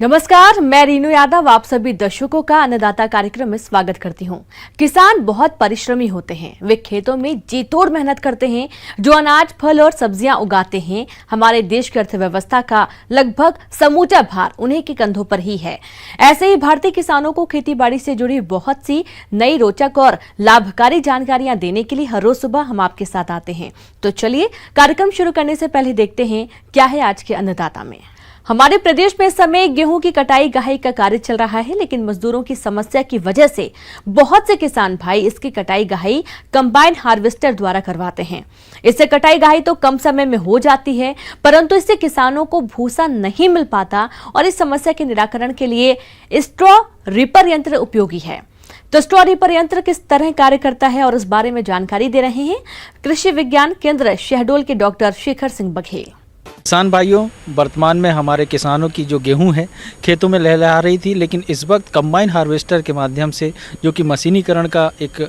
नमस्कार, मैं रीनू यादव आप सभी दर्शकों का अन्नदाता कार्यक्रम में स्वागत करती हूं। किसान बहुत परिश्रमी होते हैं। वे खेतों में जी तोड़ मेहनत करते हैं। जो अनाज, फल और सब्जियां उगाते हैं, हमारे देश की अर्थव्यवस्था का लगभग समूचा भार उन्हीं के कंधों पर ही है। ऐसे ही भारतीय किसानों को खेतीबाड़ी से जुड़ी बहुत सी नई, रोचक और लाभकारी जानकारियां देने के लिए हर रोज सुबह हम आपके साथ आते हैं। तो चलिए कार्यक्रम शुरू करने से पहले देखते हैं क्या है आज के अन्नदाता में। हमारे प्रदेश में इस समय गेहूं की कटाई गहाई का कार्य चल रहा है, लेकिन मजदूरों की समस्या की वजह से बहुत से किसान भाई इसकी कटाई गहाई कंबाइन हार्वेस्टर द्वारा करवाते हैं। इससे कटाई गहाई तो कम समय में हो जाती है, परंतु इससे किसानों को भूसा नहीं मिल पाता और इस समस्या के निराकरण के लिए स्ट्रॉ रीपर यंत्र उपयोगी है। तो स्ट्रॉ रीपर यंत्र किस तरह कार्य करता है और इस बारे में जानकारी दे रहे हैं कृषि विज्ञान केंद्र शहडोल के डॉक्टर शेखर सिंह बघेल। किसान भाइयों, वर्तमान में हमारे किसानों की जो गेहूं है खेतों में लहलहा रही थी, लेकिन इस वक्त कंबाइन हार्वेस्टर के माध्यम से जो कि मशीनीकरण का एक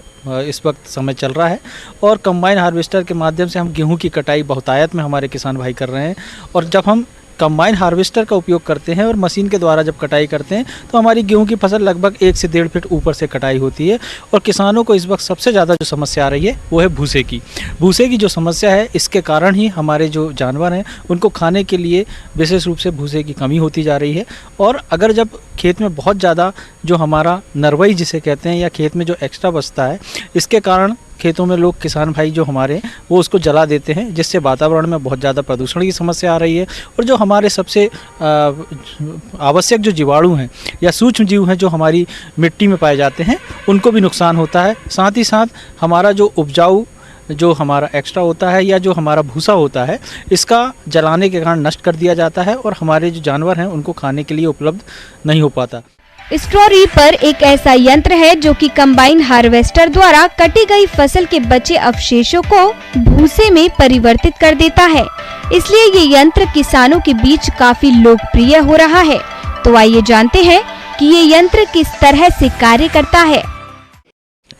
इस वक्त समय चल रहा है और कंबाइन हार्वेस्टर के माध्यम से हम गेहूं की कटाई बहुतायत में हमारे किसान भाई कर रहे हैं। और जब हम कंबाइन हार्वेस्टर का उपयोग करते हैं और मशीन के द्वारा जब कटाई करते हैं तो हमारी गेहूं की फसल लगभग 1 से 1.5 फीट ऊपर से कटाई होती है। और किसानों को इस वक्त सबसे ज़्यादा जो समस्या आ रही है वो है भूसे की जो समस्या है। इसके कारण ही हमारे जो जानवर हैं उनको खाने के लिए विशेष रूप से भूसे की कमी होती जा रही है। और अगर जब खेत में बहुत ज़्यादा जो हमारा नरवई जिसे कहते हैं या खेत में जो एक्स्ट्रा बचता है, इसके कारण खेतों में लोग किसान भाई जो हमारे वो उसको जला देते हैं, जिससे वातावरण में बहुत ज़्यादा प्रदूषण की समस्या आ रही है। और जो हमारे सबसे आवश्यक जो जीवाणु हैं या सूक्ष्म जीव हैं जो हमारी मिट्टी में पाए जाते हैं, उनको भी नुकसान होता है। साथ ही साथ हमारा जो उपजाऊ जो हमारा एक्स्ट्रा होता है या जो हमारा भूसा होता है, इसका जलाने के कारण नष्ट कर दिया जाता है और हमारे जो जानवर हैं उनको खाने के लिए उपलब्ध नहीं हो पाता। स्ट्रॉ रीपर एक ऐसा यंत्र है जो कि कंबाइन हार्वेस्टर द्वारा कटी गई फसल के बचे अवशेषों को भूसे में परिवर्तित कर देता है। इसलिए ये यंत्र किसानों के बीच काफी लोकप्रिय हो रहा है। तो आइए जानते हैं कि ये यंत्र किस तरह से कार्य करता है।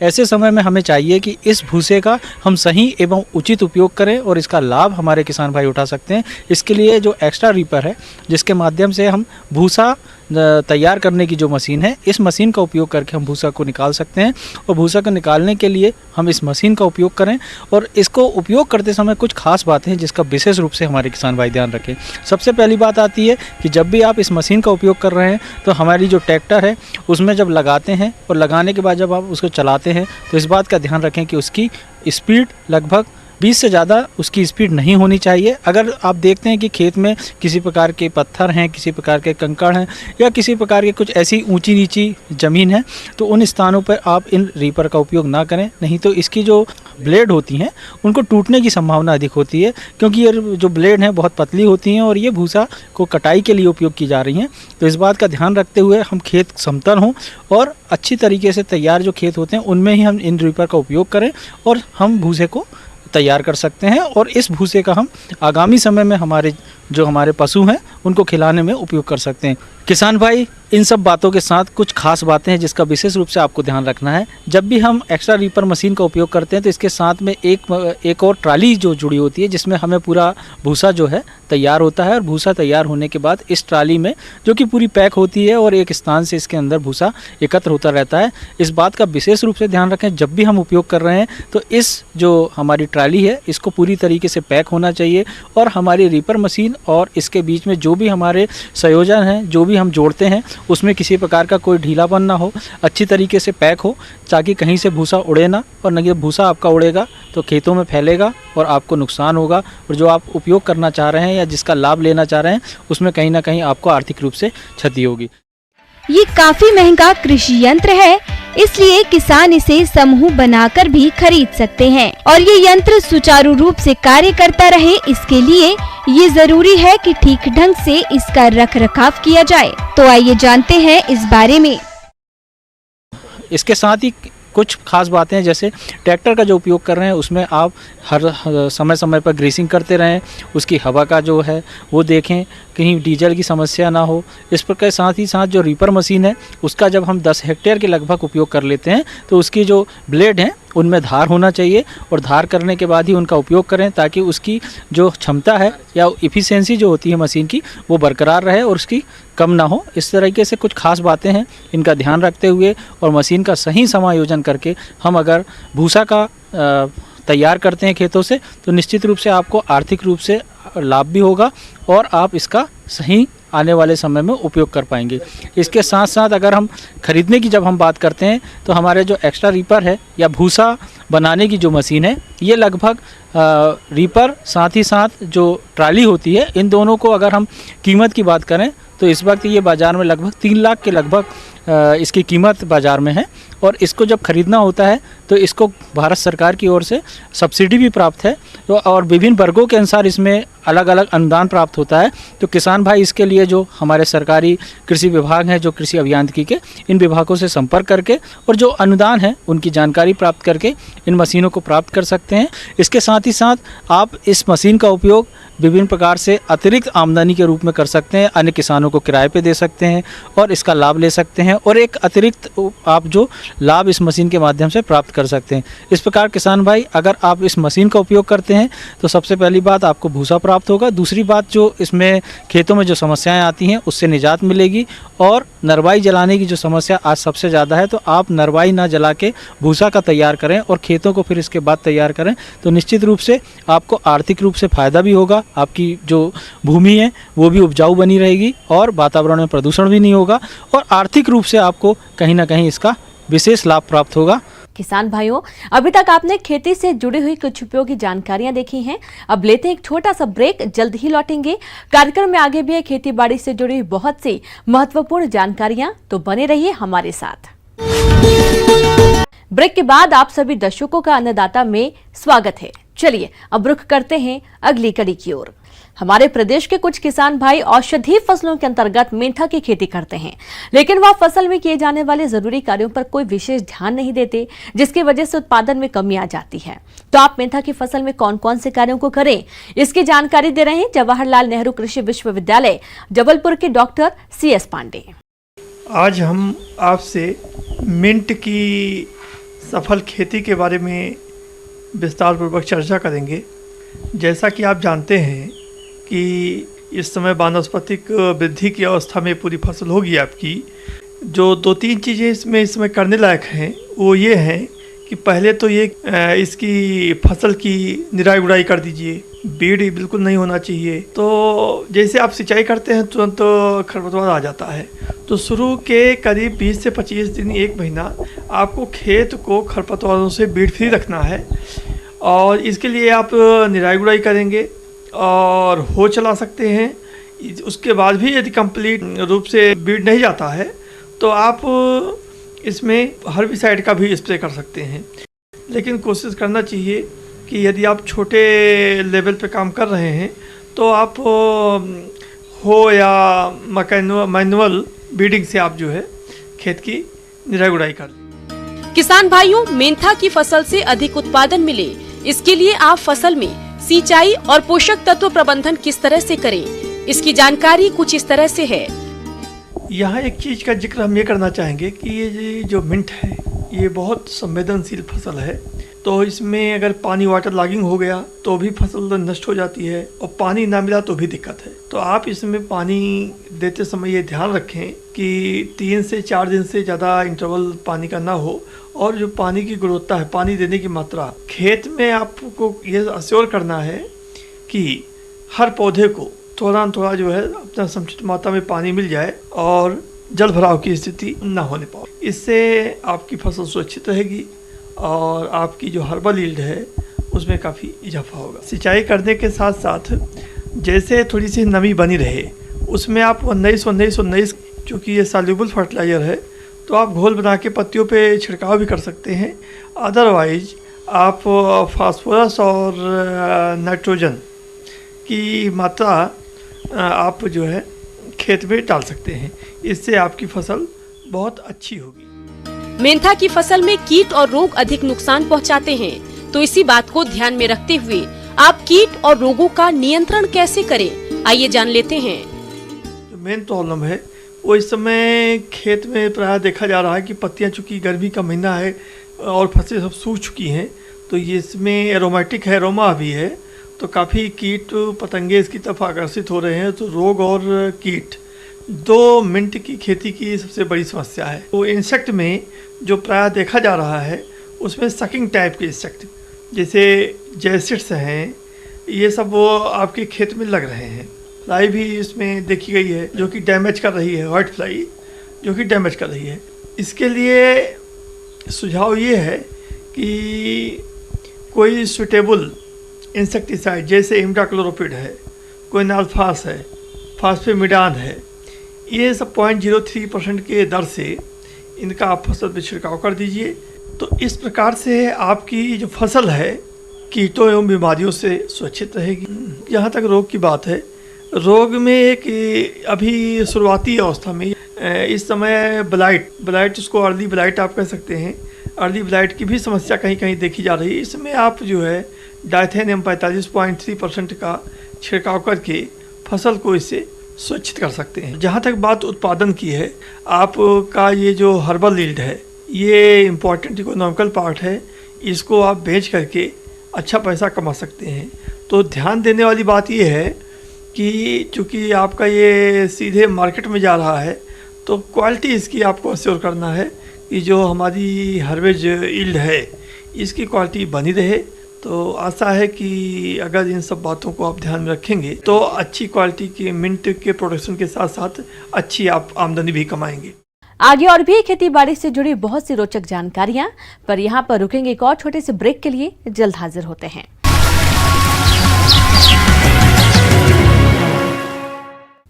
ऐसे समय में हमें चाहिए कि इस भूसे का हम सही एवं उचित उपयोग करें और इसका लाभ हमारे किसान भाई उठा सकते हैं। इसके लिए जो एक्स्ट्रा रीपर है, जिसके माध्यम से हम भूसा तैयार करने की जो मशीन है, इस मशीन का उपयोग करके हम भूसा को निकाल सकते हैं। और भूसा को निकालने के लिए हम इस मशीन का उपयोग करें और इसको उपयोग करते समय कुछ खास बातें हैं जिसका विशेष रूप से हमारे किसान भाई ध्यान रखें। सबसे पहली बात आती है कि जब भी आप इस मशीन का उपयोग कर रहे हैं तो हमारी जो ट्रैक्टर है उसमें जब लगाते हैं और लगाने के बाद जब आप उसको चलाते हैं तो इस बात का ध्यान रखें कि उसकी स्पीड लगभग 20 से ज़्यादा उसकी स्पीड नहीं होनी चाहिए। अगर आप देखते हैं कि खेत में किसी प्रकार के पत्थर हैं, किसी प्रकार के कंकड़ हैं या किसी प्रकार के कुछ ऐसी ऊंची नीची ज़मीन है, तो उन स्थानों पर आप इन रीपर का उपयोग ना करें। नहीं तो इसकी जो ब्लेड होती हैं उनको टूटने की संभावना अधिक होती है, क्योंकि ये जो ब्लेड हैं बहुत पतली होती हैं और ये भूसा को कटाई के लिए उपयोग की जा रही हैं। तो इस बात का ध्यान रखते हुए हम खेत समतल हों और अच्छी तरीके से तैयार जो खेत होते हैं उनमें ही हम इन रीपर का उपयोग करें और हम भूसे को तैयार कर सकते हैं। और इस भूसे का हम आगामी समय में हमारे पशु हैं उनको खिलाने में उपयोग कर सकते हैं। किसान भाई, इन सब बातों के साथ कुछ खास बातें हैं जिसका विशेष रूप से आपको ध्यान रखना है। जब भी हम एक्स्ट्रा रीपर मशीन का उपयोग करते हैं तो इसके साथ में एक और ट्राली जो जुड़ी होती है, जिसमें हमें पूरा भूसा जो है तैयार होता है। और भूसा तैयार होने के बाद इस ट्राली में जो कि पूरी पैक होती है और एक स्थान से इसके अंदर भूसा एकत्र होता रहता है। इस बात का विशेष रूप से ध्यान रखें, जब भी हम उपयोग कर रहे हैं तो इस जो हमारी ट्राली है इसको पूरी तरीके से पैक होना चाहिए। और हमारी रीपर मशीन और इसके बीच में जो भी हमारे संयोजन हैं, जो भी हम जोड़ते हैं, उसमें किसी प्रकार का कोई ढीलापन ना हो, अच्छी तरीके से पैक हो, ताकि कहीं से भूसा उड़े ना। और नहीं भूसा आपका उड़ेगा तो खेतों में फैलेगा और आपको नुकसान होगा। और जो आप उपयोग करना चाह रहे हैं या जिसका लाभ लेना चाह रहे हैं उसमें कहीं ना कहीं आपको आर्थिक रूप से क्षति होगी। ये काफी महंगा कृषि यंत्र है, इसलिए किसान इसे समूह बनाकर भी खरीद सकते हैं। और ये यंत्र सुचारू रूप से कार्य करता रहे, इसके लिए ये जरूरी है कि ठीक ढंग से इसका रखरखाव किया जाए। तो आइए जानते हैं इस बारे में। इसके साथ ही कुछ खास बातें हैं, जैसे ट्रैक्टर का जो उपयोग कर रहे हैं उसमें आप हर समय समय पर ग्रीसिंग करते रहें, उसकी हवा का जो है वो देखें, कहीं डीजल की समस्या ना हो। इस प्रकार साथ ही साथ जो रीपर मशीन है उसका जब हम 10 हेक्टेयर के लगभग उपयोग कर लेते हैं तो उसकी जो ब्लेड हैं उनमें धार होना चाहिए, और धार करने के बाद ही उनका उपयोग करें ताकि उसकी जो क्षमता है या इफ़िशियंसी जो होती है मशीन की वो बरकरार रहे और उसकी कम ना हो। इस तरीके से कुछ खास बातें हैं, इनका ध्यान रखते हुए और मशीन का सही समायोजन करके हम अगर भूसा का तैयार करते हैं खेतों से तो निश्चित रूप से आपको आर्थिक रूप से लाभ भी होगा और आप इसका सही आने वाले समय में उपयोग कर पाएंगे। इसके साथ साथ अगर हम खरीदने की जब हम बात करते हैं तो हमारे जो एक्स्ट्रा रीपर है या भूसा बनाने की जो मशीन है, ये लगभग रीपर साथ ही साथ जो ट्राली होती है, इन दोनों को अगर हम कीमत की बात करें तो इस वक्त ये बाज़ार में लगभग 3 लाख के लगभग इसकी कीमत बाज़ार में है। और इसको जब ख़रीदना होता है तो इसको भारत सरकार की ओर से सब्सिडी भी प्राप्त है, तो और विभिन्न वर्गों के अनुसार इसमें अलग अलग अनुदान प्राप्त होता है। तो किसान भाई इसके लिए जो हमारे सरकारी कृषि विभाग हैं, जो कृषि अभियांत्रिकी के, इन विभागों से संपर्क करके और जो अनुदान है उनकी जानकारी प्राप्त करके इन मशीनों को प्राप्त कर सकते हैं। इसके साथ ही साथ आप इस मशीन का उपयोग विभिन्न प्रकार से अतिरिक्त आमदनी के रूप में कर सकते हैं, अन्य किसानों को किराए पे दे सकते हैं और इसका लाभ ले सकते हैं, और एक अतिरिक्त आप जो लाभ इस मशीन के माध्यम से प्राप्त कर सकते हैं। इस प्रकार किसान भाई अगर आप इस मशीन का उपयोग करते हैं तो सबसे पहली बात आपको भूसा प्राप्त होगा, दूसरी बात जो इसमें खेतों में जो समस्याएं आती हैं उससे निजात मिलेगी, और नरवाई जलाने की जो समस्या आज सबसे ज़्यादा है तो आप नरवाई ना जला के भूसा का तैयार करें और खेतों को फिर इसके बाद तैयार करें तो निश्चित रूप से आपको आर्थिक रूप से फ़ायदा भी होगा, आपकी जो भूमि है वो भी उपजाऊ बनी रहेगी और वातावरण में प्रदूषण भी नहीं होगा, और आर्थिक रूप से आपको कहीं ना कहीं इसका विशेष लाभ प्राप्त होगा। किसान भाइयों, अभी तक आपने खेती से जुड़ी हुई कुछ उपयोगी जानकारियां देखी हैं। अब लेते हैं एक छोटा सा ब्रेक, जल्द ही लौटेंगे। कार्यक्रम में आगे भी है खेती बाड़ी से जुड़ी हुई बहुत सी महत्वपूर्ण जानकारियां, तो बने रहिए हमारे साथ। ब्रेक के बाद आप सभी दर्शकों का अन्नदाता में स्वागत है। चलिए अब रुख करते हैं अगली कड़ी की ओर। हमारे प्रदेश के कुछ किसान भाई औषधीय फसलों के अंतर्गत मेंथा की खेती करते हैं, लेकिन वह फसल में किए जाने वाले जरूरी कार्यों पर कोई विशेष ध्यान नहीं देते, जिसकी वजह से उत्पादन में कमी आ जाती है। तो आप मेंथा की फसल में कौन कौन से कार्यों को करें, इसकी जानकारी दे रहे हैं जवाहरलाल नेहरू कृषि विश्वविद्यालय जबलपुर के डॉक्टर CS पांडे। आज हम आपसे मिंट की सफल खेती के बारे में विस्तार पूर्वक चर्चा करेंगे। जैसा कि आप जानते हैं कि इस समय वानस्पतिक वृद्धि की अवस्था में पूरी फसल होगी आपकी। जो 2-3 चीज़ें इसमें इस समय करने लायक हैं वो ये हैं कि पहले तो ये इसकी फसल की निराई गुड़ाई कर दीजिए, बीड़ बिल्कुल नहीं होना चाहिए। तो जैसे आप सिंचाई करते हैं तुरंत तो खरपतवार आ जाता है, तो शुरू के करीब 20 से 25 दिन 1 महीना आपको खेत को खरपतवारों से बीड़ फ्री रखना है, और इसके लिए आप निराई गुड़ाई करेंगे और हो चला सकते हैं। उसके बाद भी यदि कंप्लीट रूप से बीड़ नहीं जाता है तो आप इसमें हर्बिसाइड का भी स्प्रे कर सकते हैं। लेकिन कोशिश करना चाहिए कि यदि आप छोटे लेवल पे काम कर रहे हैं तो आप हो या मैनुअल बीडिंग से आप जो है खेत की निराई गुड़ाई कर लें। किसान भाइयों, मेंथा की फसल से अधिक उत्पादन मिले, इसके लिए आप फसल में सिंचाई और पोषक तत्व प्रबंधन किस तरह से करें, इसकी जानकारी कुछ इस तरह से है। यहाँ एक चीज़ का जिक्र हम ये करना चाहेंगे कि ये जो मिंट है ये बहुत संवेदनशील फसल है, तो इसमें अगर पानी वाटर लॉगिंग हो गया तो भी फसल नष्ट हो जाती है, और पानी ना मिला तो भी दिक्कत है। तो आप इसमें पानी देते समय ये ध्यान रखें कि 3 से 4 दिन से ज़्यादा इंटरवल पानी का ना हो, और जो पानी की गुणवत्ता है, पानी देने की मात्रा, खेत में आपको ये अश्योर करना है कि हर पौधे को थोड़ा जो है अपना समुचित मात्रा में पानी मिल जाए और जल भराव की स्थिति न होने पाए। इससे आपकी फसल सुरक्षित रहेगी और आपकी जो हर्बल यील्ड है उसमें काफ़ी इजाफा होगा। सिंचाई करने के साथ साथ जैसे थोड़ी सी नमी बनी रहे उसमें आप 19 चूँकि ये सॉल्युबल फर्टिलाइज़र है तो आप घोल बना के पत्तियों पे छिड़काव भी कर सकते हैं। अदरवाइज आप फास्फोरस और नाइट्रोजन की मात्रा आप जो है खेत में डाल सकते हैं, इससे आपकी फसल बहुत अच्छी होगी। मेंथा की फसल में कीट और रोग अधिक नुकसान पहुंचाते हैं, तो इसी बात को ध्यान में रखते हुए आप कीट और रोगों का नियंत्रण कैसे करें, आइए जान लेते हैं। जो मेन प्रॉब्लम है वो इस समय खेत में प्रायः देखा जा रहा है कि पत्तियां, चूंकि गर्मी का महीना है और फसलें सब सूख चुकी हैं, तो ये इसमें एरोमेटिक है, एरोमा भी है, तो काफ़ी कीट पतंगे इसकी तरफ आकर्षित हो रहे हैं। तो रोग और कीट दो मिंट की खेती की सबसे बड़ी समस्या है। तो इंसेक्ट में जो प्रायः देखा जा रहा है उसमें सकिंग टाइप के इंसेक्ट जैसे जैसिड्स हैं, ये सब वो आपके खेत में लग रहे हैं। फ्लाई भी इसमें देखी गई है जो कि डैमेज कर रही है, वाइट फ्लाई जो कि डैमेज कर रही है। इसके लिए सुझाव ये है कि कोई सुटेबल इंसेक्टिसाइड जैसे इमिडाक्लोरोपिड है, कोई नाल्फास है, फास्फेमिडान है, ये सब 0.03% के दर से इनका आप फसल पर छिड़काव कर दीजिए। तो इस प्रकार से आपकी जो फसल है कीटों एवं बीमारियों से सुरक्षित रहेगी। जहाँ तक रोग की बात है, रोग में एक अभी शुरुआती अवस्था में इस समय ब्लाइट उसको अर्ली ब्लाइट आप कह सकते हैं, अर्ली ब्लाइट की भी समस्या कहीं कहीं देखी जा रही है। इसमें आप जो है डाइथेनियम 45.3% का छिड़काव करके फसल को इससे सुरक्षित कर सकते हैं। जहाँ तक बात उत्पादन की है, आपका ये जो हर्बल यील्ड है ये इम्पॉर्टेंट इकोनॉमिकल पार्ट है, इसको आप बेच करके अच्छा पैसा कमा सकते हैं। तो ध्यान देने वाली बात ये है कि चूँकि आपका ये सीधे मार्केट में जा रहा है, तो क्वालिटी इसकी आपको अश्योर करना है कि जो हमारी हार्वेस्ट यील्ड है इसकी क्वालिटी बनी रहे। तो आशा है कि अगर इन सब बातों को आप ध्यान में रखेंगे तो अच्छी क्वालिटी के मिंट के प्रोडक्शन के साथ साथ अच्छी आप आमदनी भी कमाएंगे। आगे और भी खेती बाड़ी से जुड़ी बहुत सी रोचक जानकारियां, पर यहाँ पर रुकेंगे एक और छोटे से ब्रेक के लिए। जल्द हाजिर होते हैं।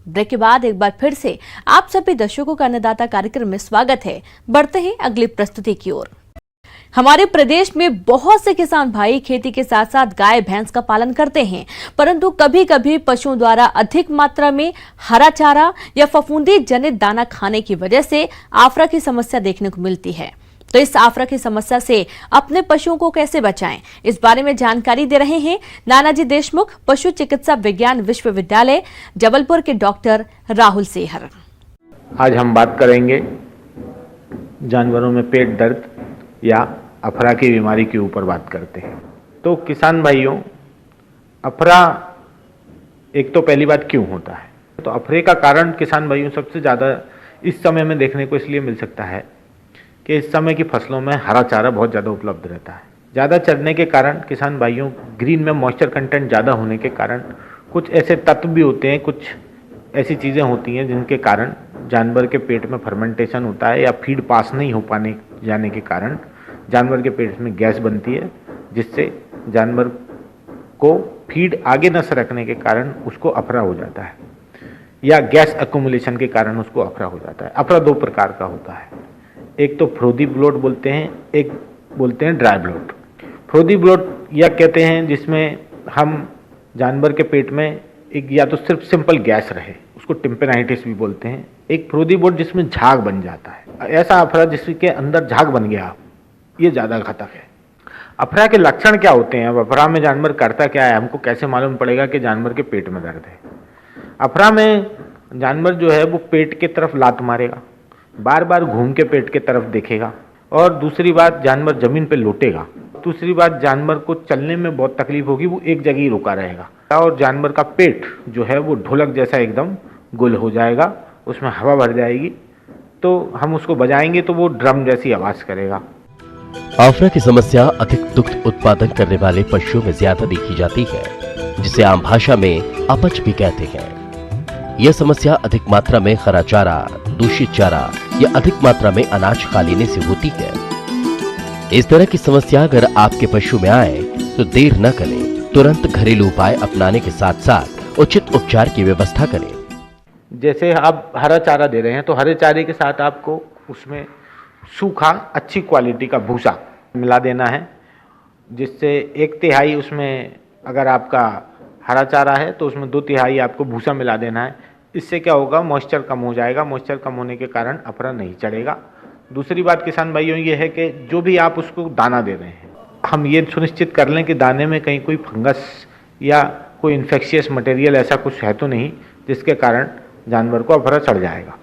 ब्रेक के बाद एक बार फिर से आप सभी दर्शकों का अन्नदाता कार्यक्रम में स्वागत है। बढ़ते हैं अगली प्रस्तुति की ओर। हमारे प्रदेश में बहुत से किसान भाई खेती के साथ साथ गाय भैंस का पालन करते हैं, परंतु कभी कभी पशुओं द्वारा अधिक मात्रा में हरा चारा या फफूंदी जनित दाना खाने की वजह से आफरा की समस्या देखने को मिलती है। तो इस आफरा की समस्या से अपने पशुओं को कैसे बचाएं, इस बारे में जानकारी दे रहे हैं नानाजी देशमुख पशु चिकित्सा विज्ञान विश्वविद्यालय जबलपुर के डॉक्टर राहुल सेहर। आज हम बात करेंगे जानवरों में पेट दर्द या अफरा की बीमारी के ऊपर बात करते हैं। तो किसान भाइयों, अफरा एक तो पहली बात क्यों होता है, तो अफरे का कारण किसान भाइयों सबसे ज़्यादा इस समय में देखने को इसलिए मिल सकता है कि इस समय की फसलों में हरा चारा बहुत ज़्यादा उपलब्ध रहता है। ज़्यादा चरने के कारण किसान भाइयों ग्रीन में मॉइस्चर कंटेंट ज़्यादा होने के कारण कुछ ऐसे तत्व भी होते हैं, कुछ ऐसी चीज़ें होती हैं जिनके कारण जानवर के पेट में फर्मेंटेशन होता है या फीड पास नहीं हो पाने जाने के कारण जानवर के पेट में गैस बनती है, जिससे जानवर को फीड आगे न सरकने के कारण उसको अफरा हो जाता है या गैस अक्यूमुलेशन के कारण उसको अफरा हो जाता है। अफरा दो प्रकार का होता है, एक तो फ्रोदी ब्लोट बोलते हैं, एक बोलते हैं ड्राई ब्लोट। फ्रोदी ब्लोट या कहते हैं जिसमें हम जानवर के पेट में एक या तो सिर्फ सिंपल गैस रहे, उसको टिम्पेनाइटिस भी बोलते हैं। एक फ्रोदी ब्लोट जिसमें झाग बन जाता है, ऐसा अफरा जिसके अंदर झाग बन गया, ये ज़्यादा घातक है। अफरा के लक्षण क्या होते हैं, अब अफरा में जानवर करता क्या है, हमको कैसे मालूम पड़ेगा कि जानवर के पेट में दर्द है। अफरा में जानवर जो है वो पेट की तरफ लात मारेगा, बार बार घूम के पेट की तरफ देखेगा, और दूसरी बात जानवर जमीन पे लोटेगा। दूसरी बात जानवर को चलने में बहुत तकलीफ होगी, वो एक जगह ही रुका रहेगा, और जानवर का पेट जो है वो ढोलक जैसा एकदम गुल हो जाएगा, उसमें हवा भर जाएगी, तो हम उसको बजाएंगे तो वो ड्रम जैसी आवाज़ करेगा। आफरा की समस्या अधिक दुग्ध उत्पादन करने वाले पशुओं में ज्यादा देखी जाती है, जिसे आम भाषा में अपच भी कहते हैं। यह समस्या अधिक मात्रा में हरा चारा, दूषित चारा या अधिक मात्रा में अनाज खा लेने से होती है। इस तरह की समस्या अगर आपके पशु में आए तो देर न करें, तुरंत घरेलू उपाय अपनाने के साथ साथ उचित उपचार की व्यवस्था करें। जैसे आप हरा चारा दे रहे हैं तो हरे चारे के साथ आपको उसमें सूखा अच्छी क्वालिटी का भूसा मिला देना है, जिससे 1/3 उसमें अगर आपका हरा चारा है तो उसमें 2/3 आपको भूसा मिला देना है। इससे क्या होगा, मॉइस्चर कम हो जाएगा, मॉइस्चर कम होने के कारण अफरा नहीं चढ़ेगा। दूसरी बात किसान भाइयों ये है कि जो भी आप उसको दाना दे रहे हैं, हम ये सुनिश्चित कर लें कि दाने में कहीं कोई फंगस या कोई इन्फेक्शियस मटेरियल ऐसा कुछ है तो नहीं जिसके कारण जानवर को अफरा चढ़ जाएगा।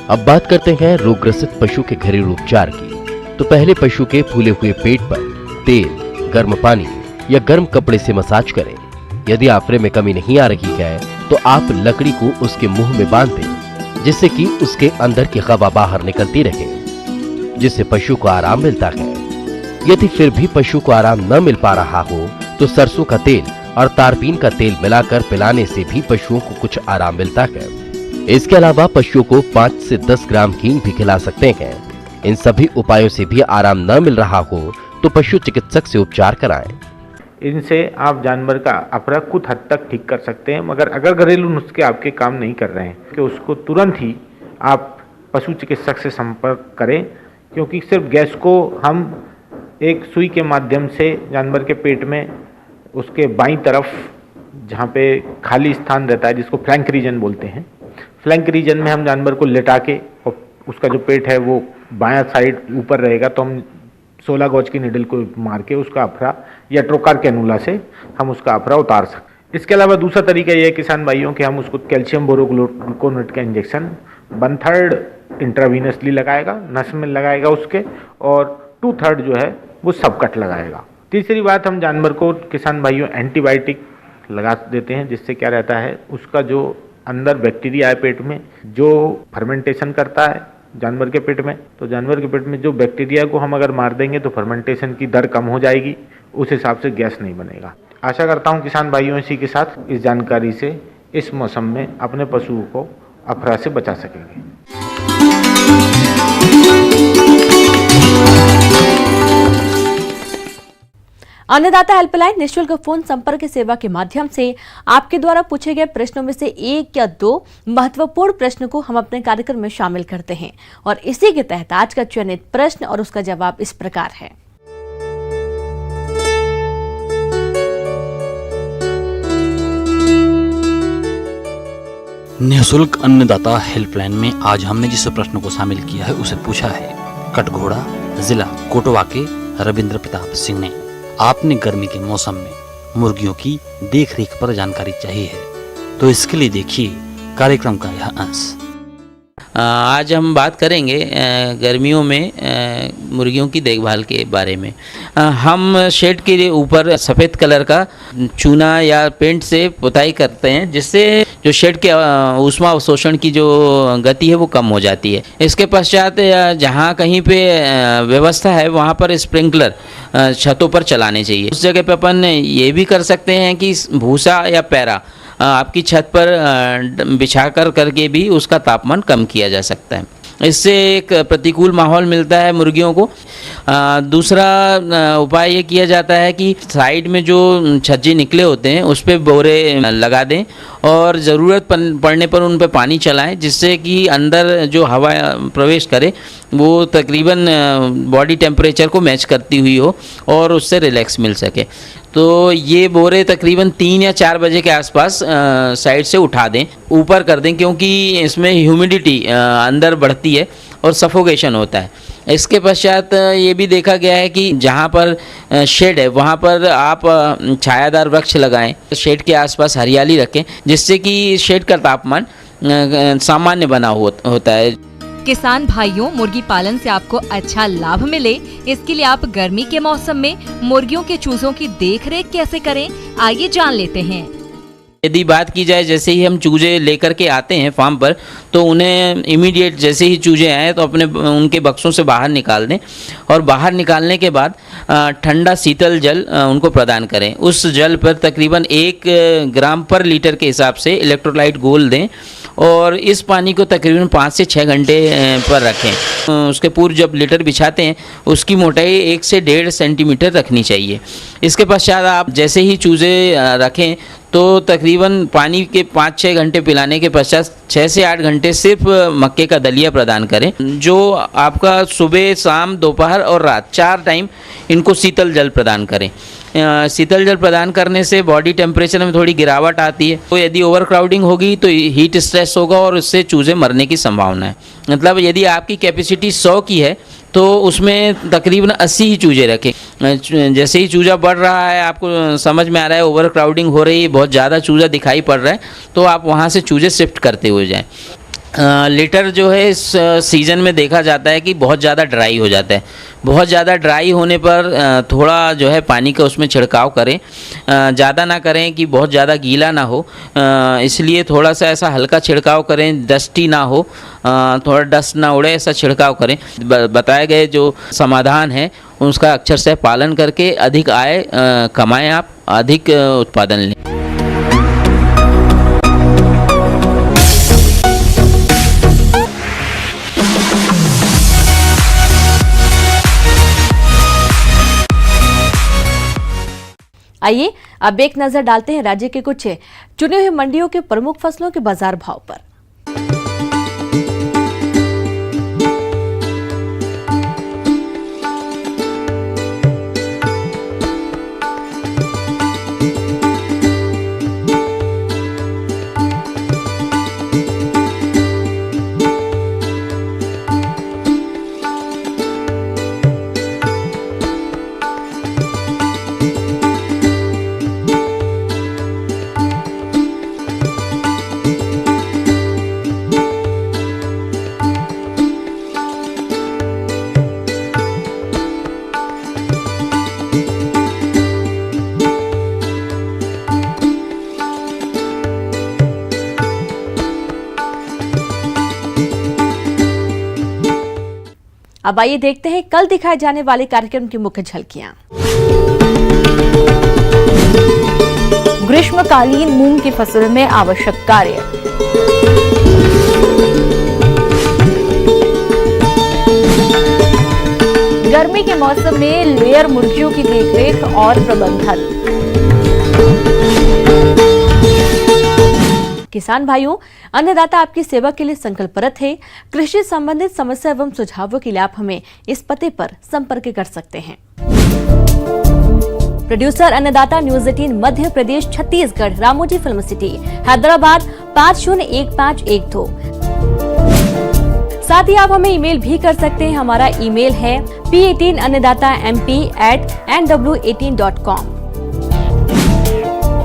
अब बात करते हैं रोगग्रसित पशु के घरेलू उपचार की। तो पहले पशु के फूले हुए पेट पर तेल, गर्म पानी या गर्म कपड़े से मसाज करें। यदि आफरे में कमी नहीं आ रही है तो आप लकड़ी को उसके मुंह में बांध दें, जिससे कि उसके अंदर की हवा बाहर निकलती रहे, जिससे पशु को आराम मिलता है। यदि फिर भी पशु को आराम न मिल पा रहा हो तो सरसों का तेल और तारपीन का तेल मिलाकर पिलाने से भी पशुओं को कुछ आराम मिलता है। इसके अलावा पशुओं को 5 से 10 ग्राम हींग भी खिला सकते हैं। इन सभी उपायों से भी आराम न मिल रहा हो तो पशु चिकित्सक से उपचार कराएं। इनसे आप जानवर का अफरा कुछ हद तक ठीक कर सकते हैं, मगर अगर घरेलू नुस्खे आपके काम नहीं कर रहे हैं कि उसको तुरंत ही आप पशु चिकित्सक से संपर्क करें, क्योंकि सिर्फ गैस को हम एक सुई के माध्यम से जानवर के पेट में उसके बाईं तरफ जहाँ पे खाली स्थान रहता है, जिसको फ्लैंक रीजन बोलते हैं, फ्लैंक रीजन में हम जानवर को लेटा के और उसका जो पेट है वो बायां साइड ऊपर रहेगा, तो हम 16 गॉज की निडल को मार के उसका अफरा या ट्रोकार कैनुला से हम उसका अफरा उतार सकते। इसके अलावा दूसरा तरीका ये है किसान भाइयों कि हम उसको कैल्शियम बोरोग्लूकोनेट का इंजेक्शन 1/3 इंट्रावीनसली लगाएगा, नस में लगाएगा उसके, और 2/3 जो है वो सबकट लगाएगा। तीसरी बात, हम जानवर को किसान भाइयों एंटीबायोटिक लगा देते हैं, जिससे क्या रहता है उसका जो अंदर बैक्टीरिया है पेट में, जो फर्मेंटेशन करता है जानवर के पेट में, तो जानवर के पेट में जो बैक्टीरिया को हम अगर मार देंगे तो फर्मेंटेशन की दर कम हो जाएगी, उस हिसाब से गैस नहीं बनेगा। आशा करता हूं किसान भाइयों इसी के साथ इस जानकारी से इस मौसम में अपने पशुओं को अफरा से बचा सकेंगे। अन्नदाता हेल्पलाइन निःशुल्क फोन संपर्क सेवा के माध्यम से आपके द्वारा पूछे गए प्रश्नों में से 1 या 2 महत्वपूर्ण प्रश्न को हम अपने कार्यक्रम में शामिल करते हैं, और इसी के तहत आज का चयनित प्रश्न और उसका जवाब इस प्रकार है। निःशुल्क अन्नदाता हेल्पलाइन में आज हमने जिस प्रश्न को शामिल किया है उसे पूछा है कटघोड़ा, जिला कोटवा के रविंद्र प्रताप सिंह ने। आपने गर्मी के मौसम में मुर्गियों की देखरेख पर जानकारी चाहिए है, तो इसके लिए देखिए कार्यक्रम का यह अंश। आज हम बात करेंगे गर्मियों में मुर्गियों की देखभाल के बारे में। हम शेड के ऊपर सफ़ेद कलर का चूना या पेंट से पुताई करते हैं, जिससे जो शेड के ऊष्मा अवशोषण की जो गति है वो कम हो जाती है। इसके पश्चात जहाँ कहीं पे व्यवस्था है वहाँ पर स्प्रिंकलर छतों पर चलाने चाहिए। उस जगह पे अपन ये भी कर सकते हैं कि भूसा या पैरा आपकी छत पर बिछा करके भी उसका तापमान कम किया जा सकता है। इससे एक प्रतिकूल माहौल मिलता है मुर्गियों को। दूसरा उपाय ये किया जाता है कि साइड में जो छज्जे निकले होते हैं उस पर बोरे लगा दें और ज़रूरत पड़ने पर उन पर पानी चलाएं, जिससे कि अंदर जो हवा प्रवेश करे वो तकरीबन बॉडी टेम्परेचर को मैच करती हुई हो और उससे रिलैक्स मिल सके। तो ये बोरे तकरीबन 3 या 4 बजे के आसपास साइड से उठा दें, ऊपर कर दें, क्योंकि इसमें ह्यूमिडिटी अंदर बढ़ती है और सफोकेशन होता है। इसके पश्चात ये भी देखा गया है कि जहाँ पर शेड है वहाँ पर आप छायादार वृक्ष लगाएं, शेड के आसपास हरियाली रखें, जिससे कि शेड का तापमान सामान्य बना होता है। किसान भाइयों, मुर्गी पालन से आपको अच्छा लाभ मिले, इसके लिए आप गर्मी के मौसम में मुर्गियों के चूजों की देखरेख कैसे करें, आइए जान लेते हैं। यदि बात की जाए, जैसे ही हम चूजे लेकर के आते हैं फार्म पर, तो उन्हें इमीडिएट जैसे ही चूजे आए तो अपने उनके बक्सों से बाहर निकाल दें और बाहर निकालने के बाद ठंडा शीतल जल उनको प्रदान करें। उस जल पर तकरीबन 1 ग्राम पर लीटर के हिसाब से इलेक्ट्रोलाइट घोल दें और इस पानी को तकरीबन 5 से 6 घंटे पर रखें। उसके पूर्व जब लिटर बिछाते हैं उसकी मोटाई 1 से 1.5 सेंटीमीटर रखनी चाहिए। इसके पश्चात आप जैसे ही चूजे रखें तो तकरीबन पानी के 5-6 घंटे पिलाने के पश्चात 6 से 8 घंटे सिर्फ मक्के का दलिया प्रदान करें, जो आपका सुबह, शाम, दोपहर और रात 4 टाइम इनको शीतल जल प्रदान करें। शीतल जल प्रदान करने से बॉडी टेम्परेचर में थोड़ी गिरावट आती है। तो यदि ओवर क्राउडिंग होगी तो हीट स्ट्रेस होगा और इससे चूजे मरने की संभावना है। मतलब यदि आपकी कैपेसिटी 100 की है तो उसमें तकरीबन 80 ही चूजे रखें। जैसे ही चूजा बढ़ रहा है, आपको समझ में आ रहा है ओवर क्राउडिंग हो रही है, बहुत ज़्यादा चूजा दिखाई पड़ रहा है, तो आप वहाँ से चूजे शिफ्ट करते हुए जाएं। लिटर जो है इस सीज़न में देखा जाता है कि बहुत ज़्यादा ड्राई हो जाता है। बहुत ज़्यादा ड्राई होने पर थोड़ा जो है पानी का उसमें छिड़काव करें, ज़्यादा ना करें कि बहुत ज़्यादा गीला ना हो, इसलिए थोड़ा सा ऐसा हल्का छिड़काव करें, डस्टी ना हो, थोड़ा डस्ट ना उड़े, ऐसा छिड़काव करें। बताए गए जो समाधान है उसका अक्षर से पालन करके अधिक आय कमाएं, आप अधिक उत्पादन लें। आइए अब एक नजर डालते हैं राज्य के कुछ चुने हुए मंडियों के प्रमुख फसलों के बाजार भाव पर। अब आइए देखते हैं कल दिखाए जाने वाले कार्यक्रम की मुख्य झलकियां। ग्रीष्मकालीन मूंग की फसल में आवश्यक कार्य। गर्मी के मौसम में लेयर मुर्गियों की देखरेख और प्रबंधन। किसान भाइयों, अन्नदाता आपकी सेवा के लिए संकल्परत है। कृषि संबंधित समस्या एवं सुझावों के लिए आप हमें इस पते पर संपर्क कर सकते हैं। प्रोड्यूसर अन्नदाता news 18 Madhya Pradesh Chhattisgarh, Ramoji film city, Hyderabad 501512। साथ ही आप हमें ईमेल भी कर सकते हैं। हमारा ईमेल है p18annadatamp@nw18.com।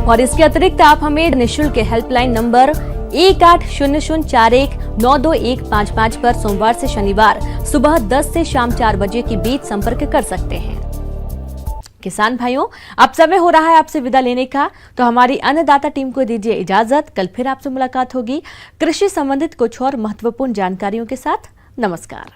और इसके अतिरिक्त आप हमें निःशुल्क हेल्पलाइन नंबर 180041922155 पर सोमवार से शनिवार सुबह 10 से शाम 4 बजे के बीच संपर्क कर सकते हैं। किसान भाइयों, अब समय हो रहा है आपसे विदा लेने का, तो हमारी अन्नदाता टीम को दीजिए इजाजत। कल फिर आपसे मुलाकात होगी कृषि संबंधित कुछ और महत्वपूर्ण जानकारियों के साथ। नमस्कार।